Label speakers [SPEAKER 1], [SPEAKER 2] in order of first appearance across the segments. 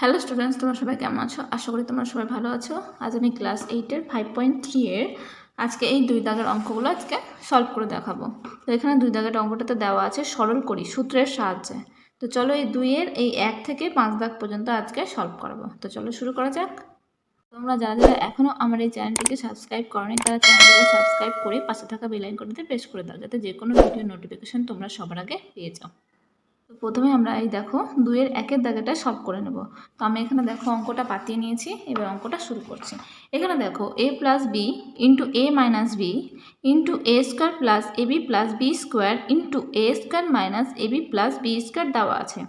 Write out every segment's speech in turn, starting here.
[SPEAKER 1] Hello students, তোমরা সবাই কেমন আছো? আশা করি তোমরা সবাই ভালো আছো। আজ আমি ক্লাস 8-এর 5.3 এর আজকে এই 2 দাগের অঙ্কগুলো আজকে সলভ করে দেখাবো। তো এখানে 2 দাগের অঙ্কটাতে দেওয়া আছে সরল করি সূত্রের সাহায্যে। তো চলো এই 2-এর এই 1 থেকে 5 দাগ পর্যন্ত আজকে সলভ করবো। তো চলো শুরু করা যাক। তোমরা যারা যারা এখনও আমার এই চ্যানেলটিকে সাবস্ক্রাইব করোনি তারা চ্যানেলটিকে সাবস্ক্রাইব করে পাশে থাকা বেল আইকনটিতে প্রেস করে দাও, যাতে যে কোনো ভিডিও নোটিফিকেশন তোমরা সবার আগে পেয়ে যাও। তো প্রথমে আমরা এই দেখো 2-এর 1-এর দাগেটা সলভ করে নেব। তো আমি এখানে দেখো অঙ্কটা পাতিয়ে নিয়েছি, এবার অঙ্কটা শুরু করছি। এখানে দেখো a plus B into A minus B into A square plus A B plus B square into A square minus A B plus B square দেওয়া আছে।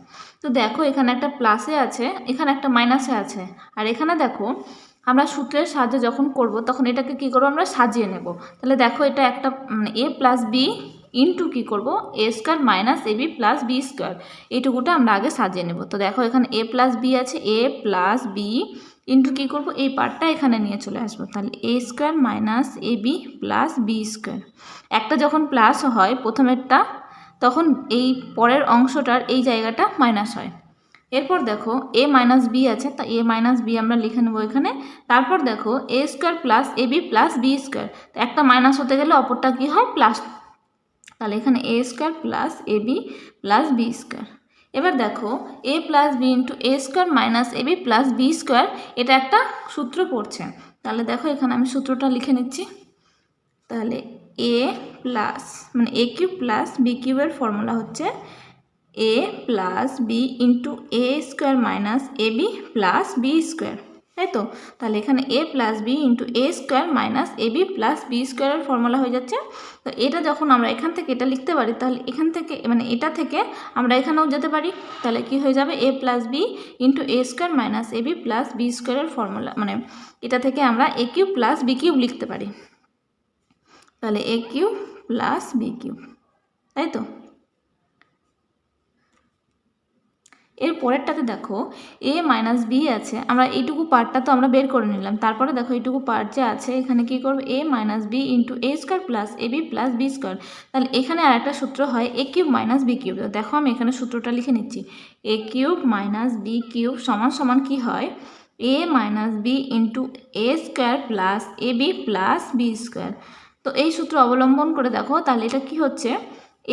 [SPEAKER 1] তো দেখো এখানে একটা প্লাসে আছে, এখানে একটা মাইনাসে আছে, আর এখানে দেখো আমরা সূত্রের সাহায্যে যখন করব তখন এটাকে কি করব, আমরা সাজিয়ে নেব। তাহলে দেখো এটা একটা এ প্লাস বি ইন্টু কী করবো, এ square minus A B plus B square, এইটুকুটা আমরা আগে সাজিয়ে নেব। তো দেখো এখানে এ প্লাস বি আছে, এ প্লাস বি ইন্টু কী করবো, এই পার্টটা এখানে নিয়ে চলে আসবো। তাহলে A square minus A B plus B square. একটা যখন প্লাস হয় প্রথমেরটা, তখন এই পরের অংশটার এই জায়গাটা মাইনাস হয়। এরপর দেখো এ মাইনাস বি আছে, তা এ মাইনাস বি আমরা লিখে নেবো এখানে। তারপর দেখো এ square plus A B plus B square, একটা মাইনাস হতে গেলে অপরটা কী হয়, প্লাস। তাহলে এখানে এ square plus A B plus B square. এবার দেখো এ plus B into A square minus A B plus B square, এটা একটা সূত্র পড়ছে। তাহলে দেখো এখানে আমি সূত্রটা লিখে নিচ্ছি। তাহলে এ প্লাস মানে এ কিউব প্লাস বি কিউবের ফর্মুলা হচ্ছে এ plus B into A square minus A B plus B square, তাই তো? তাহলে এখানে এ plus B into A square minus A B plus b স্কোয়ারের ফর্মুলা হয়ে যাচ্ছে। তো এটা যখন আমরা এখান থেকে এটা লিখতে পারি, তাহলে এখান থেকে মানে এটা থেকে আমরা এখানেও যেতে পারি। তাহলে কি হয়ে যাবে, এ plus B into A square minus A B plus b স্কোয়ারের ফর্মুলা, মানে এটা থেকে আমরা এ কিউব প্লাস বি কিউব লিখতে পারি। তাহলে a cube plus B cube, তাই তো? এর পরেরটাতে দেখো এ মাইনাস বি আছে, আমরা এইটুকু পার্টটা তো আমরা বের করে নিলাম। তারপরে দেখো এইটুকু পার্ট যে আছে এখানে কি করবো, এ minus B into A square plus A B plus B square. তাহলে এখানে আর একটা সূত্র হয় a cube minus b cube. দেখো আমি এখানে সূত্রটা লিখে নিচ্ছি, এ কিউব মাইনাস বি কিউব সমান সমান কি হয়, এ minus B into A square plus A B plus B square. তো এই সূত্র অবলম্বন করে দেখো, তাহলে এটা কি হচ্ছে,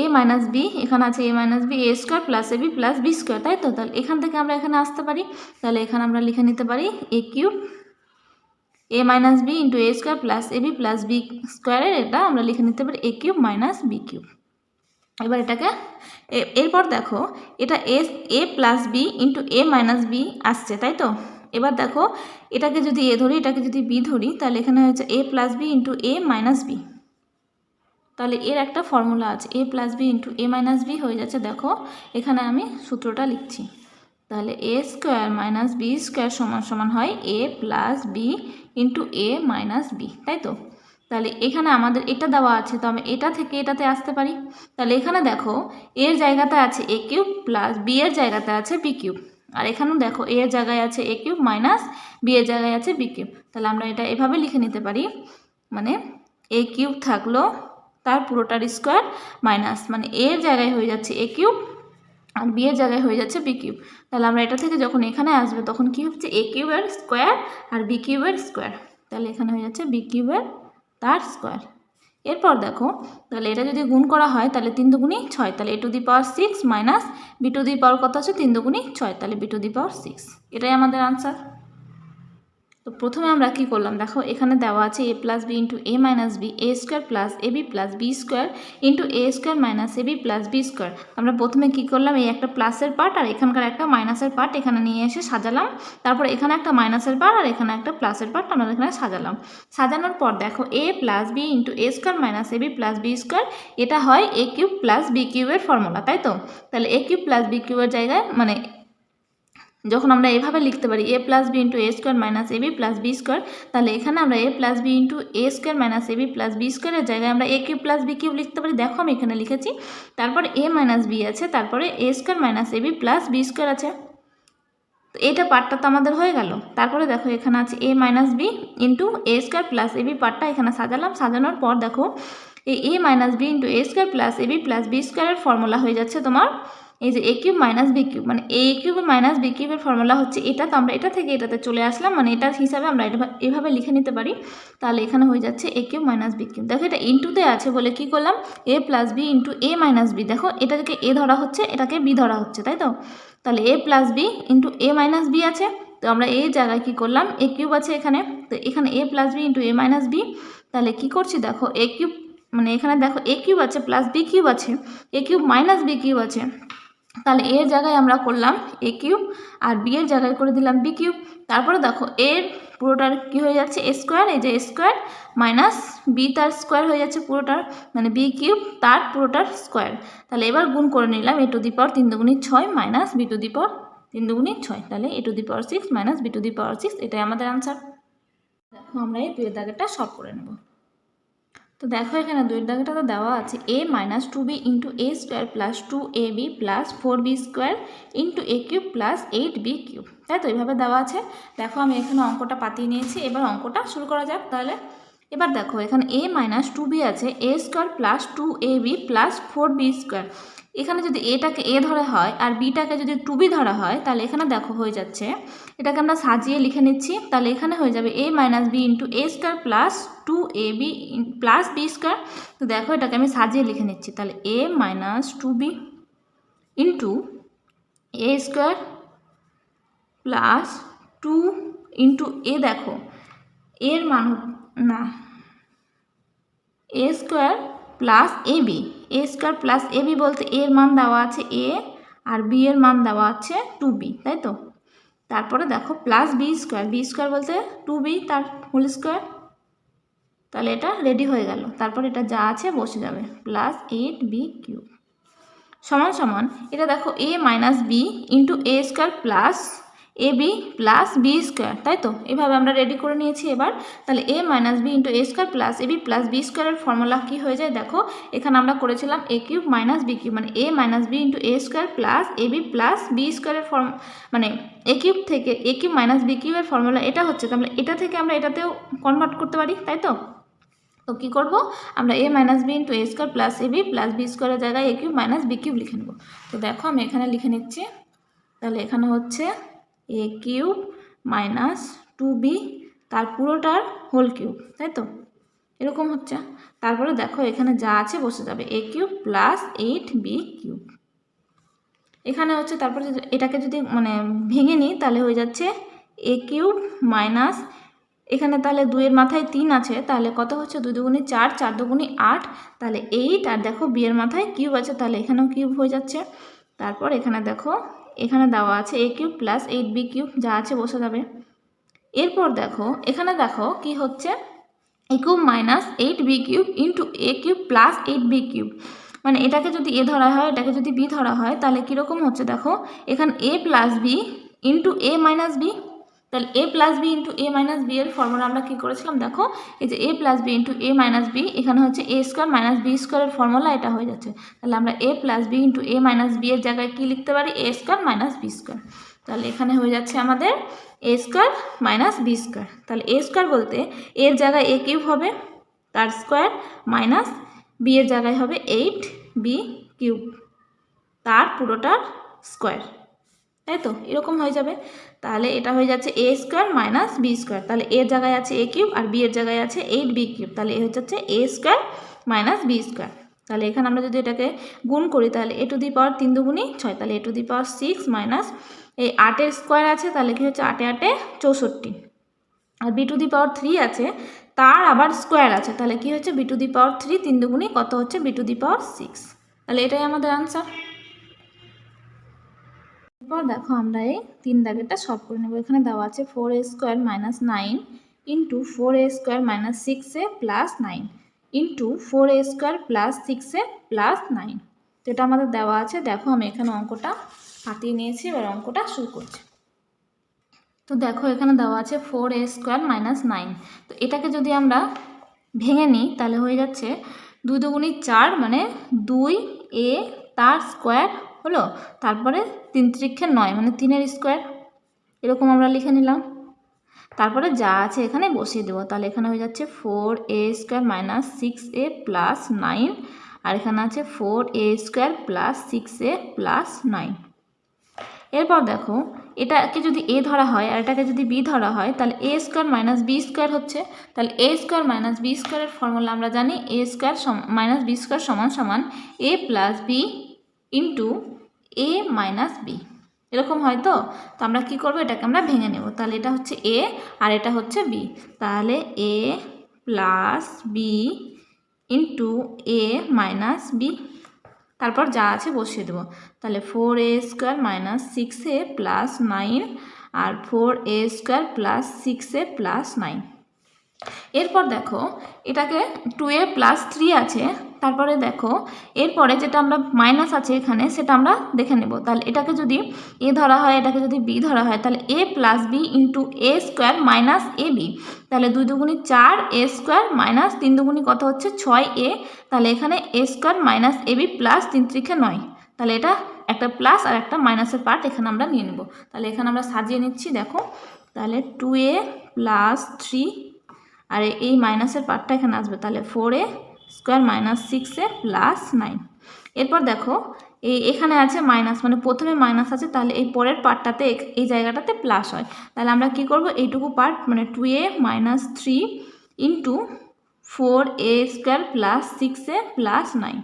[SPEAKER 1] এ মাইনাস বি, এখানে আছে a minus b a square plus A B plus B square, তাই তো? তাহলে এখান থেকে আমরা এখানে আসতে পারি। তাহলে এখানে আমরা লিখে নিতে পারি এ cube A minus B into A square plus A B plus b স্কোয়ারের এটা আমরা লিখে নিতে পারি এ কিউব মাইনাস বি কিউব। এবার এটাকে এরপর দেখো এটা এ প্লাস বি ইন্টু এ মাইনাস বি আসছে, তাই তো? এবার দেখো এটাকে যদি এ ধরি, এটাকে যদি বি ধরি, তাহলে এখানে হচ্ছে এ প্লাস বি ইন্টু এ মাইনাস বি। তাহলে এর একটা ফর্মুলা আছে, a plus B into A minus B হয়ে যাচ্ছে। দেখো এখানে আমি সূত্রটা লিখছি। তাহলে A square minus B square সমান সমান হয় এ প্লাস বি ইন্টু এ মাইনাস বি, তাই তো? তাহলে এখানে আমাদের এটা দেওয়া আছে, তো আমি এটা থেকে এটাতে আসতে পারি। তাহলে এখানে দেখো এর জায়গাতে আছে এ কিউব প্লাস বি এর জায়গাতে আছে বি কিউব, আর এখানেও দেখো এ এর জায়গায় আছে এ কিউব মাইনাস বি এর জায়গায় আছে বি কিউব। তাহলে আমরা এটা এভাবে লিখে নিতে পারি, মানে এ কিউব থাকলো তার পুরোটার স্কোয়ার মাইনাস মানে এর জায়গায় হয়ে যাচ্ছে এ কিউব আর বি এর জায়গায় হয়ে যাচ্ছে বি কিউব। তাহলে আমরা এটা থেকে যখন এখানে আসবে তখন কি হচ্ছে, এ কিউবের স্কোয়ার আর বি কিউবের স্কোয়ার। তাহলে এখানে হয়ে যাচ্ছে বি কিউবের তার স্কোয়ার। এরপর দেখো তাহলে এটা যদি গুণ করা হয় তাহলে 3 দুগুণী 6, তাহলে a to the power 6 minus b to the power কত আছে 3 দুগুণী 6, তাহলে বি টু দি পাওয়ার 6, এটাই আমাদের আনসার। তো প্রথমে আমরা কি করলাম, দেখো এখানে দেওয়া আছে a plus B into A minus b a square plus A B plus B square into A square minus A B plus B square. আমরা প্রথমে কি করলাম, এই একটা প্লাসের পার্ট আর এখানকার একটা মাইনাসের পার্ট এখানে নিয়ে এসে সাজালাম। তারপর এখানে একটা মাইনাসের পার্ট আর এখানে একটা প্লাসের পার্ট আমরা এখানে সাজালাম। সাজানোর পর দেখো এ plus B into A square minus A B plus B square, এটা হয় এ কিউব প্লাস বি কিউবের ফর্মুলা, তাই তো? তাহলে এ কিউব প্লাস বি কিউবের জায়গায় মানে যখন আমরা এভাবে লিখতে পারি এ plus B into A square minus A B plus B square, তাহলে এখানে আমরা এ plus B into A square minus A B plus b স্কোয়ারের জায়গায় আমরা এ কিউব প্লাস বি কিউব লিখতে পারি। দেখো আমি এখানে লিখেছি, তারপরে এ মাইনাস বি আছে, তারপরে এ square minus A B plus B square আছে। তো এটা পার্টটা তো আমাদের হয়ে গেল। তারপরে দেখো এখানে আছে a minus B into A square plus A B পার্টটা এখানে সাজালাম। সাজানোর পর দেখো এই এ minus B into A square plus A B plus b স্কোয়ারের ফর্মুলা হয়ে যাচ্ছে তোমার এই যে এ কিউব মাইনাস বি কিউব, মানে এ কিউব মাইনাস বি কিউবের ফর্মুলা হচ্ছে এটা, তো আমরা এটা থেকে এটাতে চলে আসলাম, মানে এটার হিসাবে আমরা এটা এভাবে লিখে নিতে পারি। তাহলে এখানে হয়ে যাচ্ছে এ কিউব মাইনাস বি কিউব। দেখো এটা ইন্টুতে আছে বলে কি করলাম, এ প্লাস বি ইন্টু এ মাইনাস বি। দেখো এটাকে এ ধরা হচ্ছে, এটাকে বি ধরা হচ্ছে, তাই তো? তাহলে a plus B into A minus B আছে, তো আমরা এই জায়গায় কি করলাম, এ কিউব আছে এখানে, তো এখানে এ প্লাস বি ইন্টু এ মাইনাস বি। তাহলে কী করছি দেখো, এ কিউব মানে এখানে দেখো এ কিউব আছে প্লাস বি কিউব আছে, এ কিউব মাইনাস বি কিউব আছে, তাহলে এর জায়গায় আমরা করলাম এ কিউব আর বি এর জায়গায় করে দিলাম বি কিউব। তারপরে দেখো এর পুরোটার কী হয়ে যাচ্ছে এ স্কোয়ার, এই যে এ স্কোয়ার মাইনাস বি তার স্কোয়ার হয়ে যাচ্ছে পুরোটার, মানে বি কিউব তার পুরোটার স্কোয়ার। তাহলে এবার গুণ করে নিলাম এ টু দি পাওয়ার 3 দুগুণী 6 minus b to the power 3 দুগুণী 6, তাহলে a to the power 6 minus b to the power 6, এটাই আমাদের আনসার। দেখো আমরা এই দুইয়ের দাগেরটা সলভ করে নেব। তো দেখো এখানে দুইয়ের দাগেটা তো দেওয়া আছে a minus 2b into A square plus 2ab plus 4b square into a cube plus 8b cube, তাই তো? এইভাবে দেওয়া আছে। দেখো আমি এখানে অঙ্কটা পাতিয়ে নিয়েছি, এবার অঙ্কটা শুরু করা যাক তাহলে। এবার দেখো এখানে a মাইনাস 2b আছে, a square plus 2ab plus 4b square. এখানে যদি এটাকে এ ধরা হয় আর বিটাকে যদি 2b ধরা হয়, তাহলে এখানে দেখো হয়ে যাচ্ছে, এটাকে আমরা সাজিয়ে লিখে নিচ্ছি। তাহলে এখানে হয়ে যাবে a minus B into A square plus 2ab plus B square. তো দেখো এটাকে আমি সাজিয়ে লিখে নিচ্ছি, তাহলে a minus 2b into A square plus 2 into a, দেখো এর মান না a square plus A b, a square plus A b বলতে এর মান দেওয়া আছে এ আর বি এর মান দেওয়া আছে 2b, তাই তো? তারপরে দেখো প্লাস বি স্কোয়ার বলতে 2b তার হোল স্কোয়ার। তাহলে এটা রেডি হয়ে গেল। তারপর এটা যা আছে বসে যাবে, প্লাস 8b কিউব সমান সমান, এটা দেখো a minus B into A square plus A B plus B square, তাই তো? এভাবে আমরা রেডি করে নিয়েছি। এবার তাহলে এ minus B into A square plus A B plus b স্কোয়ারের ফর্মুলা কী হয়ে যায় দেখো, এখানে আমরা করেছিলাম এ কিউব মাইনাস বি কিউব, মানে এ minus B into A square plus A B plus b স্কোয়ারের মানে এ কিউব থেকে এ কিউব মাইনাস বি কিউবের ফর্মুলা এটা হচ্ছে, তাহলে এটা থেকে আমরা এটাতেও কনভার্ট করতে পারি, তাই তো? তো কী করবো আমরা এ minus B into A square plus A B plus b স্কোয়ারের জায়গায় এ কিউব মাইনাস বি কিউব লিখে নেব। তো দেখো আমি এখানে লিখে নিচ্ছি, তাহলে এখানে হচ্ছে এ কিউব মাইনাস 2b তার পুরোটার হোল কিউব, তাই তো? এরকম হচ্ছে। তারপরে দেখো এখানে যা আছে বসে যাবে এ কিউব প্লাস 8b কিউব। এখানে হচ্ছে তারপরে এটাকে যদি মানে ভেঙে নিই তাহলে হয়ে যাচ্ছে এ কিউব মাইনাস, এখানে তাহলে 2 এর মাথায় 3 আছে, তাহলে কত হচ্ছে 2 দুগুণে 4, 4 দুগুণে 8, তাহলে 8, আর দেখো বি এর মাথায় কিউব আছে, তাহলে এখানেও কিউব হয়ে যাচ্ছে। তারপর এখানে দেখো এখানে দেওয়া আছে এ কিউব প্লাস 8b কিউব, যা আছে বসে যাবে। এরপর দেখো এখানে দেখো কি হচ্ছে a cube minus 8b cube into a cube plus 8b cube, মানে এটাকে যদি এ ধরা হয় এটাকে যদি বি ধরা হয়, তাহলে কীরকম হচ্ছে দেখো, এখানে এ প্লাস বি ইন্টু এ মাইনাস বি। তাহলে a plus B into A minus b এর ফর্মুলা আমরা কী করেছিলাম দেখো, এই যে এ প্লাস বি ইন্টু এ মাইনাস বি, এখানে হচ্ছে এ স্কোয়ার মাইনাস বি স্কোয়ারের ফর্মুলা এটা হয়ে যাচ্ছে। তাহলে আমরা এ প্লাস বি ইন্টু এ মাইনাস বি এর জায়গায় কী লিখতে পারি, এ স্কোয়ার মাইনাস বি স্কোয়ার। তাহলে এখানে হয়ে যাচ্ছে আমাদের এ স্কোয়ার মাইনাস বি স্কোয়ার। তাহলে এ স্কোয়ার বলতে এর জায়গায় এ কিউব হবে তার স্কোয়ার মাইনাস বি এর জায়গায় হবে 8b কিউব তার পুরোটার স্কোয়ার, তাই তো? এরকম হয়ে যাবে। তাহলে এটা হয়ে যাচ্ছে এ স্কোয়ার মাইনাস বি স্কোয়ার, তাহলে এর জায়গায় আছে এ কিউব আর বি এর জায়গায় আছে 8b কিউব, তাহলে এ হচ্ছে এ স্কোয়ার মাইনাস বি স্কোয়ার। তাহলে এখানে আমরা যদি এটাকে গুণ করি তাহলে এ টু দি পাওয়ার 3 দুগুণী 6, তাহলে a to the power 6 minus এই 8-এর স্কোয়ার আছে, তাহলে কি হচ্ছে 8 8 64, আর বি টু দি পাওয়ার 3 আছে তার আবার স্কোয়ার আছে, তাহলে কি হচ্ছে বি টু দি পাওয়ার 3 3 দুগুণী কত হচ্ছে বি টু দি পাওয়ার 6, তাহলে এটাই আমাদের আনসার। এরপর দেখো আমরা এই 3 দাগেরটা সলভ করে নেব। এখানে দেওয়া আছে 4a square minus 9 into 4a square minus 6a plus 9 into 4a square plus 6a plus 9, তো এটা আমাদের দেওয়া আছে। দেখো আমি এখানে অঙ্কটা হাতিয়ে নিয়েছি, এবার অঙ্কটা শুরু করছি। তো দেখো এখানে দেওয়া আছে 4a স্কোয়ার মাইনাস 9, তো এটাকে যদি আমরা ভেঙে নিই তাহলে হয়ে যাচ্ছে 2 দুগুণী 4, মানে 2a তার স্কোয়ার হলো, তারপরে 3 3 9, মানে 3-এর স্কোয়ার, এরকম আমরা লিখে নিলাম। তারপরে যা আছে এখানে বসিয়ে দেবো, তাহলে এখানে হয়ে যাচ্ছে 4a square minus 6a plus 9, আর এখানে আছে 4a² প্লাস 6a প্লাস 9। এরপর দেখো এটাকে যদি a ধরা হয় আর এটাকে যদি b ধরা হয় তাহলে a² মাইনাস b² হচ্ছে। তাহলে a² মাইনাস b² এর ফর্মুলা আমরা জানি a² মাইনাস b² সমান সমান a plus B into a minus B, এরকম হয়। তো আমরা কি করব, এটাকে আমরা ভেঙে নেব। তাহলে এটা হচ্ছে a আর এটা হচ্ছে b, তাহলে a plus B into a minus B, তারপর যা আছে বসিয়ে দেবো। তাহলে 4a² মাইনাস 6a প্লাস 9 আর 4a² প্লাস 6a প্লাস 9। এরপর দেখো এটাকে 2a প্লাস 3 আছে, তারপরে দেখো এরপরে যেটা আমরা মাইনাস আছে এখানে সেটা আমরা দেখে নেব। তাহলে এটাকে যদি a ধরা হয় এটাকে যদি b ধরা হয় তাহলে a plus B into a² minus A B, তাহলে 2 দুগুণি 4 a² মাইনাস 3 দুগুণি কত হচ্ছে 6a, তাহলে এখানে a² minus A B plus 3 3 9, তাহলে এটা একটা প্লাস আর একটা মাইনাসের পার্ট এখানে আমরা নিয়ে নেব। তাহলে এখানে আমরা সাজিয়ে নিচ্ছি দেখো, তাহলে 2a প্লাস 3 আর এই মাইনাসের পার্টটা এখানে আসবে, তাহলে 4a² মাইনাস 6a প্লাস 9। এরপর দেখো এখানে আছে মাইনাস, মানে প্রথমে মাইনাস আছে, তাহলে এই পরের পার্টটাতে এই জায়গাটাতে প্লাস হয়। তাহলে আমরা কি করব, এইটুকু পার্ট মানে 2a minus 3 into 4a² plus 6a plus 9।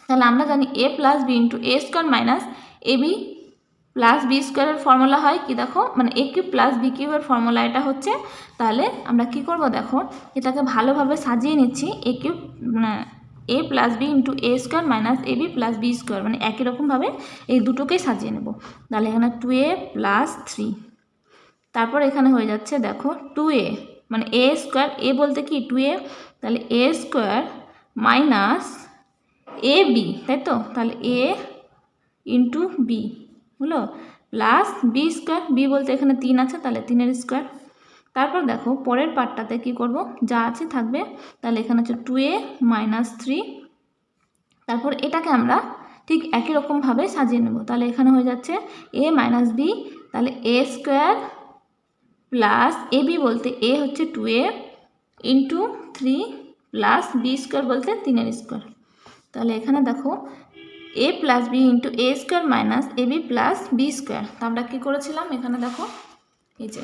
[SPEAKER 1] তাহলে আমরা জানি a plus B into a² minus A B plus b² এর ফর্মুলা হয় কি দেখো, মানে a³ প্লাস b³ এর ফর্মুলা এটা হচ্ছে। তাহলে আমরা কি করব দেখো, এটাকে ভালোভাবে সাজিয়ে নিচ্ছি, a³ মানে a plus B into a² minus A B plus b², মানে একই রকমভাবে এই দুটোকেই সাজিয়ে নেব। তাহলে এখানে 2a প্লাস 3, তারপর এখানে হয়ে যাচ্ছে দেখো 2a মানে a², a বলতে কি 2a, তাহলে a² মাইনাস এ বি, তাই তো, তাহলে a ইন্টু বি হলো প্লাস b², বি বলতে এখানে 3 আছে তাহলে 3 স্কোয়ার। তারপর দেখো পরের পার্টটাতে কি করব, যা আছে থাকবে, তাহলে এখানে হচ্ছে 2a মাইনাস 3, তারপর এটাকে আমরা ঠিক একই রকমভাবে সাজিয়ে নেব। তাহলে এখানে হয়ে যাচ্ছে a মাইনাস বি, তাহলে a² প্লাস এ বি বলতে a হচ্ছে 2a ইন্টু 3 প্লাস b² বলতে 3 স্কোয়ার। তাহলে এখানে দেখো a plus B into a² minus A B plus b²। তো আমরা কী করেছিলাম এখানে দেখো, এই যে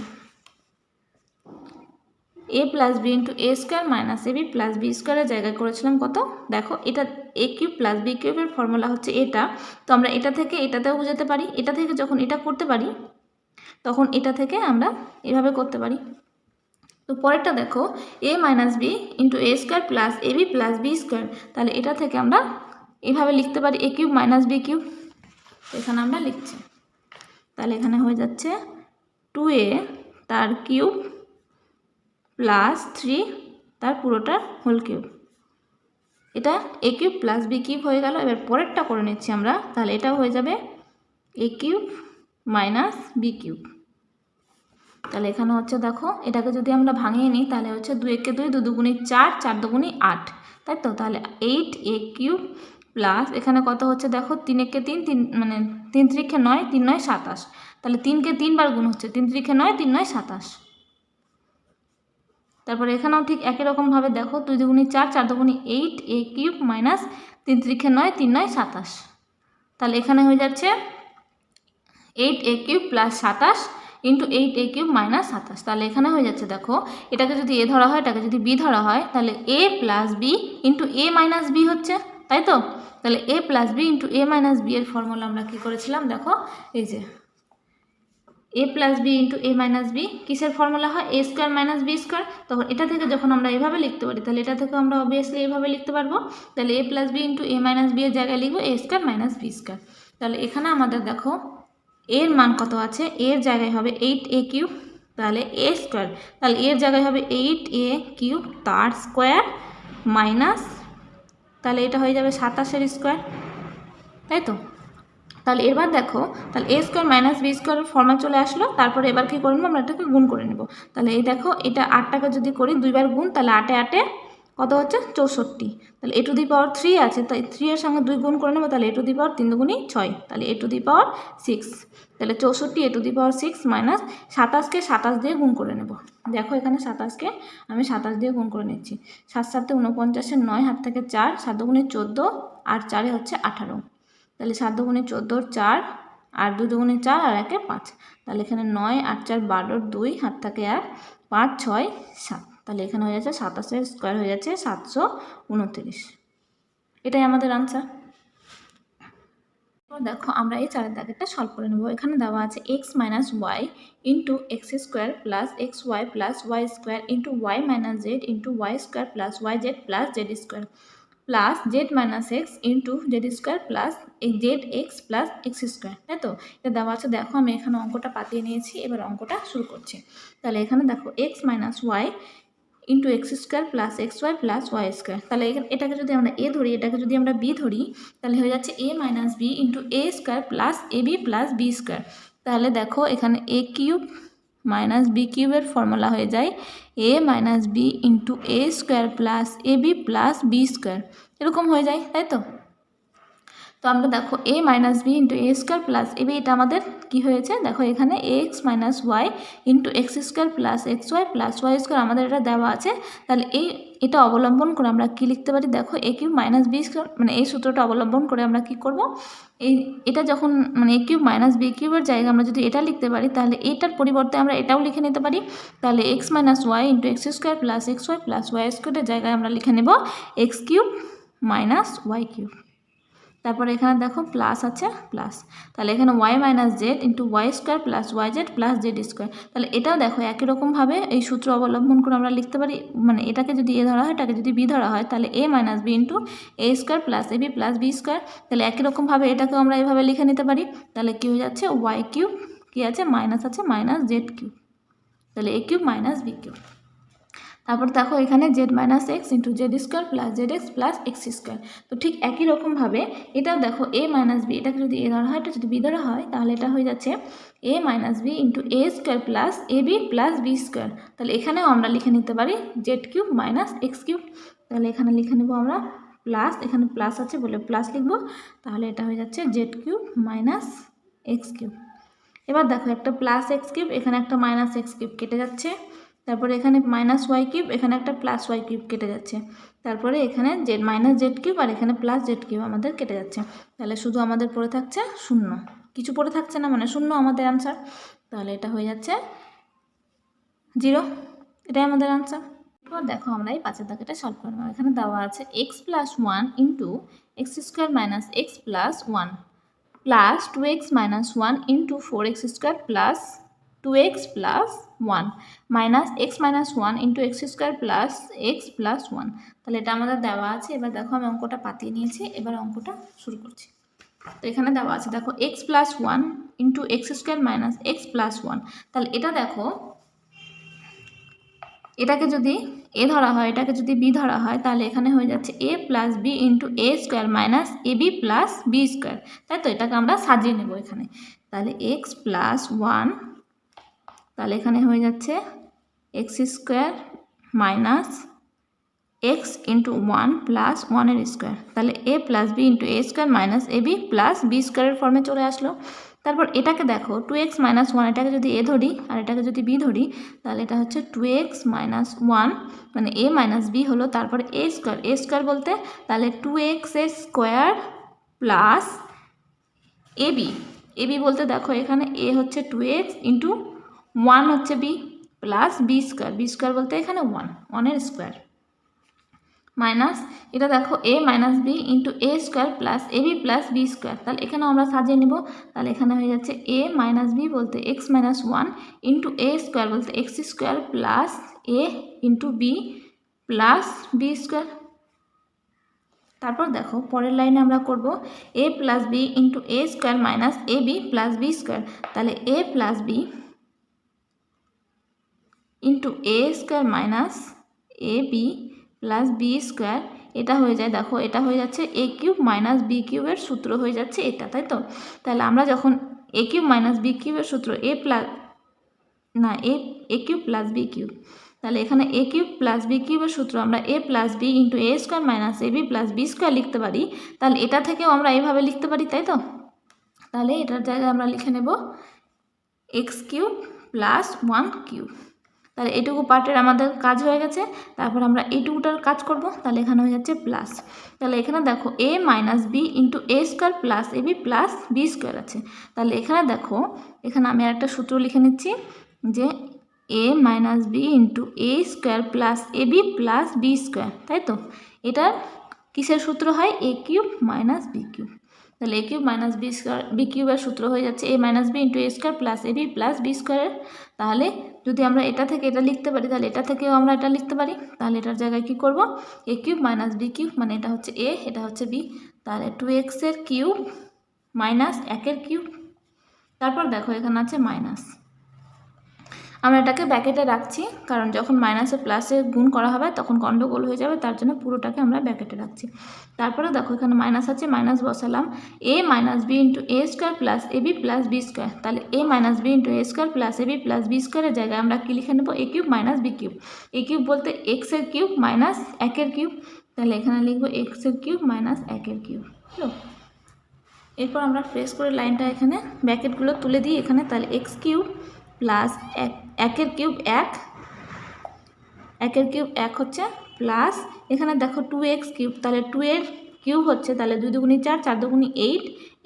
[SPEAKER 1] a plus B into a² minus A B plus b² এর জায়গায় করেছিলাম কত, দেখো এটা a³ প্লাস b³ এর ফর্মুলা হচ্ছে এটা। তো আমরা এটা থেকে এটাতেও বোঝাতে পারি, এটা থেকে যখন এটা করতে পারি তখন এটা থেকে আমরা এভাবে করতে পারি। তো পরেরটা দেখো a minus B into a² plus A B plus b², তাহলে এটা থেকে আমরা এইভাবে লিখতে পারি a³ মাইনাস b³, এখানে আমরা লিখছি। তাহলে এখানে হয়ে যাচ্ছে 2a তার কিউব প্লাস 3 তার পুরোটার হোল কিউব, এটা a³ প্লাস b³ হয়ে গেল। এবার পরেরটা করে নিচ্ছি আমরা, তাহলে এটাও হয়ে যাবে a³ মাইনাস b³। তাহলে এখানে হচ্ছে দেখো এটাকে যদি আমরা ভাঙিয়ে নিই তাহলে হচ্ছে 2 একে 2, 2 দুগুণি 4, 4 দুগুণি 8, তাই তো। তাহলে 8a³ প্লাস এখানে কত হচ্ছে দেখো 3 একে 3, 3 মানে 3 3 9, 3 9 27, তাহলে 3কে 3 বার গুণ হচ্ছে 3 3 9, 3 9 27। তারপরে এখানেও ঠিক একই রকমভাবে দেখো 2 দুগুণি 4, 4 দুগুণি 8a³ মাইনাস 3 3 9, 3 9 27, তাহলে এখানে হয়ে যাচ্ছে 8a³ plus 27 into 8a³ minus 27। তাহলে এখানে হয়ে যাচ্ছে দেখো এটাকে যদি a ধরা হয় এটাকে যদি b ধরা হয় তাহলে a plus B into a minus b হচ্ছে, তাই তো। তাহলে a plus B into a minus b এর ফর্মুলা আমরা কী করেছিলাম দেখো, এই যে a plus B into a minus b কিসের ফর্মুলা হয় a² মাইনাস b²। তখন এটা থেকে যখন আমরা এভাবে লিখতে পারি তাহলে এটা থেকে আমরা অবভিয়াসলি এভাবে লিখতে পারবো। তাহলে a plus B into a minus b এর জায়গায় লিখবো a² মাইনাস b²। তাহলে এখানে আমাদের দেখো এর মান কত আছে, এর জায়গায় হবে 8a³ তাহলে a², তাহলে এর জায়গায় হবে 8a³ তার স্কোয়ার মাইনাস, তাহলে এটা হয়ে যাবে 27 স্কোয়ার, তাই তো। তাহলে এবার দেখো তাহলে a² মাইনাস b² ফর্মে চলে আসলো। তারপরে এবার কী করবো, আমরা এটাকে গুণ করে নেব। তাহলে এই দেখো এটা 8টাকে যদি করি 2 বার গুণ, তাহলে 8 8 কত হচ্ছে 64। তাহলে এ টু দি পাওয়ার 3 আছে, তাই 3 এর সঙ্গে 2 গুণ করে নেবো, তাহলে এ টু দি পাওয়ার 3 দুগুণই 6, তাহলে এ টু দি পাওয়ার 6। তাহলে 64 এ টু দি পাওয়ার 6 মাইনাস 27কে 27 দিয়ে গুণ করে নেব। দেখো এখানে 27কে আমি 27 দিয়ে গুণ করে নিচ্ছি। 7 7 49, 9 হাত থেকে 4, 7 দুগুণে 14 আর 4 হচ্ছে 18। তাহলে 7 দুগুণে 14 4 আর 2 দুগুণে 4 আর 1 5। তাহলে এখানে 9 8 4 12, 2 হাত থেকে 1, 5 6 7। তাহলে এখানে হয়ে যাচ্ছে 27 স্কোয়ার হয়ে যাচ্ছে 729। এটাই আমাদের আনসার। দেখো আমরা এই চারের দাগেরটা সলভ করে নেব। এখানে দেওয়া আছে x minus y into x square plus x y plus y square into y minus z into y square plus y z plus z square plus z minus x into z square plus z x plus x square, তাই তো? এটা দেওয়া আছে। দেখো আমি এখানে অঙ্কটা পাতিয়ে নিয়েছি, এবার অঙ্কটা শুরু করছি। তাহলে এখানে দেখো x minus y into x square plus x y plus y square. তাহলে এটাকে যদি আমরা এ ধরি, এটাকে যদি আমরা বি ধরি, তাহলে হয়ে যাচ্ছে a minus B into A square plus A B plus B square. তাহলে দেখো এখানে এ কিউব মাইনাস বি কিউবের ফর্মুলা হয়ে যায় a minus B into A square plus A B plus B square, এরকম হয়ে যায়, তাই তো? তো আমরা দেখো a minus B into A square plus A b, এটা আমাদের কী হয়েছে দেখো এখানে x minus y into x square plus x y plus y square আমাদের এটা দেওয়া আছে। তাহলে এটা অবলম্বন করে আমরা কি লিখতে পারি, দেখো এ কিউব মাইনাস বি স্কোয়ার, মানে এই সূত্রটা অবলম্বন করে আমরা কি করব, এটা যখন মানে এ কিউব মাইনাস বি কিউবের জায়গায় আমরা যদি এটা লিখতে পারি, তাহলে এটার পরিবর্তে আমরা এটাও লিখে নিতে পারি। তাহলে x minus y into x square plus x y plus y স্কোয়ারের জায়গায় আমরা লিখে নেব x cube minus y cube. তারপরে এখানে দেখো প্লাস আছে প্লাস, তাহলে এখানে y minus z into y square plus y z plus z square. তাহলে এটাও দেখো একই রকমভাবে এই সূত্র অবলম্বন করে আমরা লিখতে পারি, মানে এটাকে যদি এ ধরা হয়, এটাকে যদি বি ধরা হয়, তাহলে এ minus B into A square plus A B plus B square. তাহলে একই রকমভাবে এটাকেও আমরা এভাবে লিখে নিতে পারি। তাহলে কী হয়ে যাচ্ছে ওয়াই কিউব, কী আছে মাইনাস আছে মাইনাস জেড কিউব, তাহলে a cube minus b cube. তারপর দেখো এখানে Z minus x into z square plus z x plus x square. তো ঠিক একই রকমভাবে এটাও দেখো এ মাইনাস বি, এটাকে যদি এ ধরা হয়, এটা যদি বি ধরা হয়, তাহলে এটা হয়ে যাচ্ছে a minus B into A square plus A B plus B square. তাহলে এখানেও আমরা লিখে নিতে পারি Z cube minus x cube. তাহলে এখানে লিখে নেব আমরা প্লাস, এখানে প্লাস আছে বলে প্লাস লিখবো, তাহলে এটা হয়ে যাচ্ছে Z cube minus x cube. এবার দেখো একটা প্লাস এক্স কিউব, এখানে একটা মাইনাস এক্স কিউব কেটে যাচ্ছে, তারপরে এখানে মাইনাস ওয়াই কিউব, এখানে একটা প্লাস ওয়াই কিউব কেটে যাচ্ছে, তারপরে এখানে জেড মাইনাস জেড কিউব আর এখানে প্লাস জেড কিউব আমাদের কেটে যাচ্ছে। তাহলে শুধু আমাদের পড়ে থাকছে শূন্য, কিছু পড়ে থাকছে না, মানে শূন্য আমাদের আনসার। তাহলে এটা হয়ে যাচ্ছে 0, এটাই আমাদের আনসার। এবার দেখো আমরা এই পাঁচের দাগেটা সলভ করবো। এখানে দেওয়া আছে x plus 1 into x square minus x plus 1 plus 2x minus 1 into 4x square plus 2x plus 1 minus x minus 1 into x square plus x plus 1। তাহলে এটা আমাদের দেওয়া আছে। এবার দেখো আমি অঙ্কটা পাতিয়ে নিয়েছি, এবার অঙ্কটা শুরু করছি। তো এখানে দেওয়া আছে দেখো x plus 1 into x square minus x plus 1। তাহলে এটা দেখো এটাকে যদি এ ধরা হয়, এটাকে যদি বি ধরা হয়, তাহলে এখানে হয়ে যাচ্ছে এ plus B into A square minus A B plus B square, তাই তো? এটাকে আমরা সাজিয়ে নেব এখানে। তাহলে এক্স প্লাস 1, তাহলে এখানে হয়ে যাচ্ছে x square minus x into 1 plus 1 square. তাহলে a plus B into A square minus A B plus b স্কোয়ারের ফর্মে চলে আসলো। তারপর এটাকে দেখো 2x মাইনাস 1, এটাকে যদি এ ধরি আর এটাকে যদি বি ধরি, তাহলে এটা হচ্ছে 2x মাইনাস 1, মানে এ মাইনাস বি হলো, তারপরে এ স্কোয়ার, এ স্কোয়ার বলতে তাহলে 2x স্কোয়ার প্লাস এ বি বলতে দেখো এখানে এ হচ্ছে 2x ইন্টু 1 হচ্ছে বি প্লাস বি স্কোয়ার বলতে এখানে 1 স্কোয়ার মাইনাস এটা দেখো a minus B into A square plus A B plus B square. তাহলে এখানেও আমরা সাজিয়ে নেব। তাহলে এখানে হয়ে যাচ্ছে এ মাইনাস বি বলতে এক্স মাইনাস 1 ইন্টু এ স্কোয়ার বলতে x square plus a into b plus B square. তারপর দেখো পরের লাইনে আমরা করব a plus B into A square minus A B plus B square. তাহলে a plus B into A square minus A B plus B square, এটা হয়ে যায় দেখো এটা হয়ে যাচ্ছে এ কিউব মাইনাস বি কিউবের সূত্র হয়ে যাচ্ছে এটা, তাই তো? তাহলে আমরা যখন এ কিউব মাইনাস বি কিউবের সূত্র এ কিউব প্লাস বি কিউব, তাহলে এখানে এ কিউব প্লাস বি কিউবের সূত্র আমরা এ plus B into A square minus A B plus B square লিখতে পারি। তাহলে এটা থেকেও আমরা এইভাবে লিখতে পারি, তাই তো? তাহলে এটার জায়গায় আমরা লিখে নেব এক্স কিউব প্লাস 1 কিউব। তাহলে এইটুকু পার্টের আমাদের কাজ হয়ে গেছে। তারপর আমরা এইটুকুটার কাজ করব। তাহলে এখানে হয়ে যাচ্ছে প্লাস। তাহলে এখানে দেখো a minus B into A square plus A B plus B square আছে। তাহলে এখানে দেখো, এখানে আমি একটা সূত্র লিখে নিচ্ছি যে a minus B into A square plus A B plus B square, তাই তো? এটার কিসের সূত্র হয়? A cube minus b cube. তাহলে a cube minus B square b কিউবের সূত্র হয়ে যাচ্ছে a minus B into A square plus A B plus b স্কোয়ারের। তাহলে যদি আমরা এটা থেকে এটা লিখতে পারি, তাহলে এটা থেকেও আমরা এটা লিখতে পারি। তাহলে এটার জায়গায় কী করব? এ কিউব মাইনাস বি কিউব, মানে এটা হচ্ছে এ, এটা হচ্ছে বি। তাহলে 2x এর কিউব মাইনাস 1 এর কিউব। তারপর দেখো এখানে আছে মাইনাস। আমরা এটাকে ব্র্যাকেটে রাখছি, কারণ যখন মাইনাসে প্লাসে গুণ করা হবে তখন গন্ডগোল হয়ে যাবে, তার জন্য পুরোটাকে আমরা ব্র্যাকেটে রাখছি। তারপরে দেখো এখানে মাইনাস আছে, মাইনাস বসালাম এ minus B into A square plus A B plus B square. তাহলে এ minus B into A square plus A B plus b স্কোয়ারের জায়গায় আমরা কী লিখে নেব? এ কিউব মাইনাস বি কিউব। এ কিউব বলতে এক্সের কিউব মাইনাস 1 এর কিউব। তাহলে এখানে লিখবো এক্সের কিউব মাইনাস 1 এর কিউব। হলো? এরপর আমরা ফ্রেশ করে লাইনটা এখানে ব্র্যাকেটগুলো তুলে দিই এখানে। তাহলে এক্স কিউব প্লাস 1 এর কিউব 1 এর কিউব 1 হচ্ছে প্লাস এখানে দেখো 2x কিউব। তাহলে 2 এর কিউব হচ্ছে, তাহলে 2 দুগুণি 4, 4 দুগুণি 8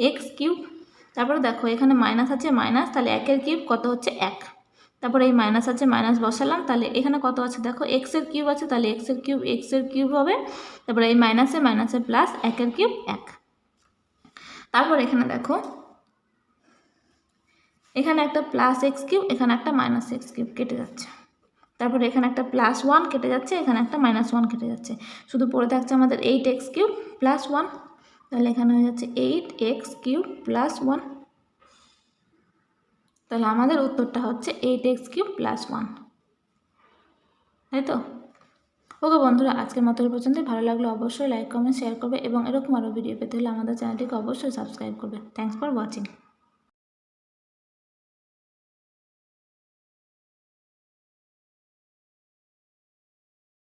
[SPEAKER 1] এক্স কিউব। তারপরে দেখো এখানে মাইনাস আছে মাইনাস, তাহলে 1 এর কিউব কত হচ্ছে 1। তারপরে এই মাইনাস আছে মাইনাস বসালাম। তাহলে এখানে কত আছে দেখো এক্স এর কিউব আছে, তাহলে এক্স এর কিউব হবে। তারপরে এই মাইনাসে প্লাস 1 এর কিউব 1। তারপর এখানে দেখো এখানে একটা প্লাস এক্স কিউব, এখানে একটা মাইনাস এক্স কিউব কেটে যাচ্ছে। তারপরে এখানে একটা প্লাস 1 কেটে যাচ্ছে, এখানে একটা মাইনাস 1 কেটে যাচ্ছে। শুধু পড়ে থাকছে আমাদের 8x কিউব প্লাস 1। তাহলে এখানে হয়ে যাচ্ছে 8x কিউব প্লাস 1। তাহলে আমাদের উত্তরটা হচ্ছে 8x কিউব প্লাস 1, তাই তো? ওকে বন্ধুরা, আজকের মতো এই পর্যন্তই। ভালো লাগলে অবশ্যই লাইক কমেন্ট শেয়ার করবে এবং এরকম আরও ভিডিও পেতে হলে আমাদের চ্যানেলটিকে অবশ্যই সাবস্ক্রাইব করবে। Thanks for watching.